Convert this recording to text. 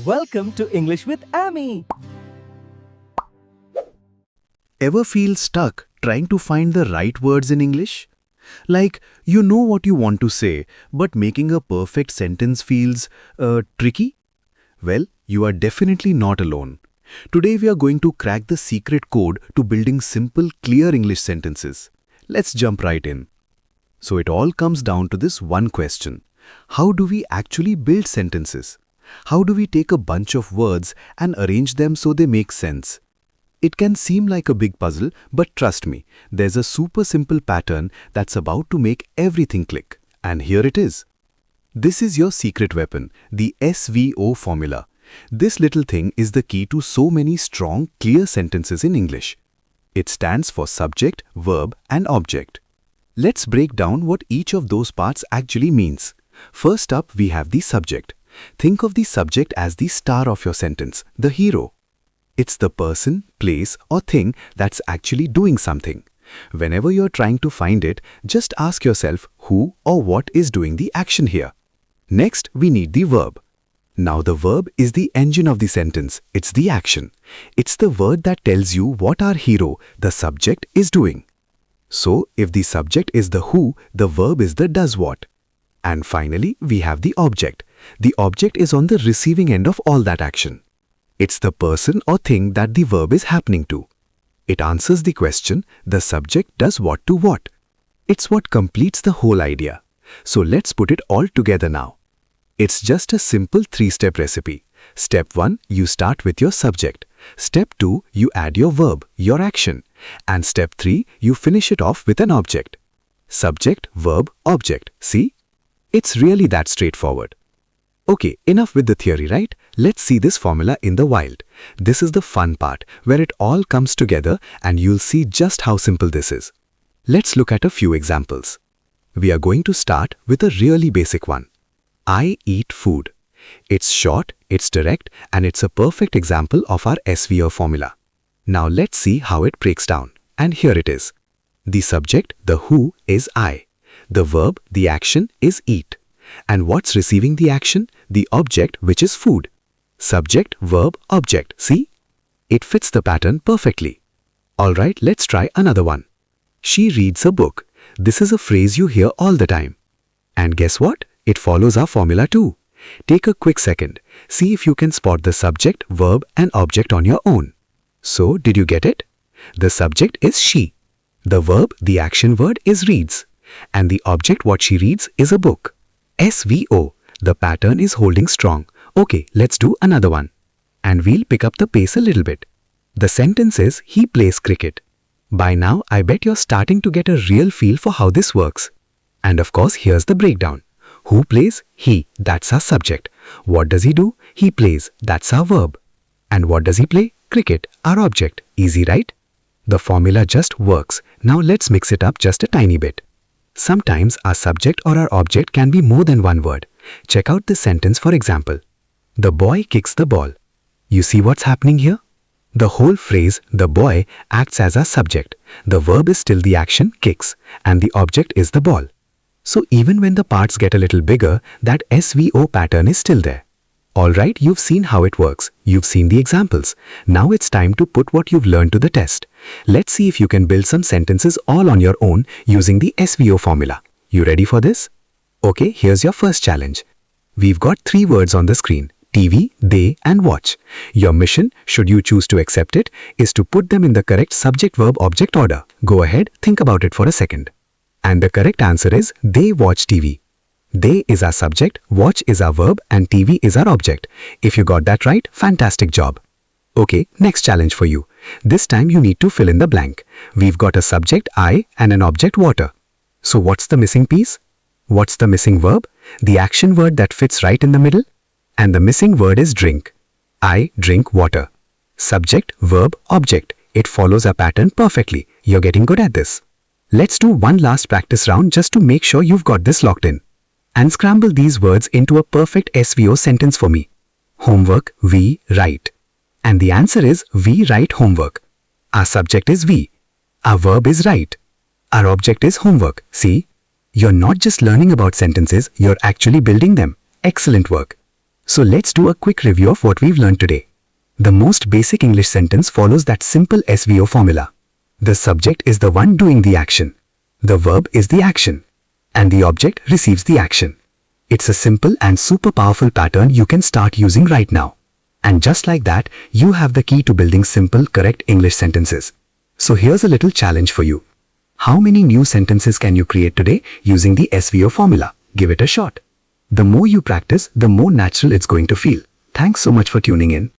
Welcome to English with Ammy. Ever feel stuck trying to find the right words in English? Like, you know what you want to say, but making a perfect sentence feels tricky? Well, you are definitely not alone. Today we are going to crack the secret code to building simple, clear English sentences. Let's jump right in. So it all comes down to this one question. How do we actually build sentences? How do we take a bunch of words and arrange them so they make sense? It can seem like a big puzzle, but trust me, there's a super simple pattern that's about to make everything click. And here it is. This is your secret weapon, the SVO formula. This little thing is the key to so many strong, clear sentences in English. It stands for subject, verb, and object. Let's break down what each of those parts actually means. First up, we have the subject. Think of the subject as the star of your sentence, the hero. It's the person, place, or thing that's actually doing something. Whenever you're trying to find it, just ask yourself who or what is doing the action here. Next, we need the verb. Now the verb is the engine of the sentence. It's the action. It's the word that tells you what our hero, the subject, is doing. So, if the subject is the who, the verb is the does what. And finally, we have the object. The object is on the receiving end of all that action. It's the person or thing that the verb is happening to. It answers the question, the subject does what to what. It's what completes the whole idea. So let's put it all together now. It's just a simple three-step recipe. Step 1, you start with your subject. Step 2, you add your verb, your action. And step 3, you finish it off with an object. Subject, verb, object. See? It's really that straightforward. Okay, enough with the theory, right? Let's see this formula in the wild. This is the fun part, where it all comes together and you'll see just how simple this is. Let's look at a few examples. We are going to start with a really basic one. I eat food. It's short, it's direct, and it's a perfect example of our SVO formula. Now let's see how it breaks down. And here it is. The subject, the who, is I. The verb, the action, is eat. And what's receiving the action? The object, which is food. Subject, verb, object. See? It fits the pattern perfectly. Alright, let's try another one. She reads a book. This is a phrase you hear all the time. And guess what? It follows our formula too. Take a quick second. See if you can spot the subject, verb, and object on your own. So, did you get it? The subject is she. The verb, the action word, is reads. And the object what she reads is a book. SVO. The pattern is holding strong. Okay, let's do another one. And we'll pick up the pace a little bit. The sentence is, he plays cricket. By now, I bet you're starting to get a real feel for how this works. And of course, here's the breakdown. Who plays? He. That's our subject. What does he do? He plays. That's our verb. And what does he play? Cricket. Our object. Easy, right? The formula just works. Now let's mix it up just a tiny bit. Sometimes our subject or our object can be more than one word. Check out this sentence for example. The boy kicks the ball. You see what's happening here? The whole phrase, the boy, acts as our subject. The verb is still the action, kicks, and the object is the ball. So even when the parts get a little bigger, that SVO pattern is still there. Alright, you've seen how it works. You've seen the examples. Now it's time to put what you've learned to the test. Let's see if you can build some sentences all on your own using the SVO formula. You ready for this? Okay, here's your first challenge. We've got 3 words on the screen. TV, they, and watch. Your mission, should you choose to accept it, is to put them in the correct subject verb object order. Go ahead, think about it for a second. And the correct answer is, they watch TV. They is our subject, watch is our verb, and TV is our object. If you got that right, fantastic job. Okay, next challenge for you. This time you need to fill in the blank. We've got a subject, I, and an object, water. So what's the missing piece? What's the missing verb? The action word that fits right in the middle? And the missing word is drink. I drink water. Subject, verb, object. It follows our pattern perfectly. You're getting good at this. Let's do one last practice round just to make sure you've got this locked in. And scramble these words into a perfect SVO sentence for me. Homework, we write. And the answer is, we write homework. Our subject is we. Our verb is write. Our object is homework. See? You're not just learning about sentences, you're actually building them. Excellent work. So let's do a quick review of what we've learned today. The most basic English sentence follows that simple SVO formula. The subject is the one doing the action. The verb is the action. And the object receives the action. It's a simple and super powerful pattern you can start using right now. And just like that, you have the key to building simple, correct English sentences. So here's a little challenge for you. How many new sentences can you create today using the SVO formula? Give it a shot. The more you practice, the more natural it's going to feel. Thanks so much for tuning in.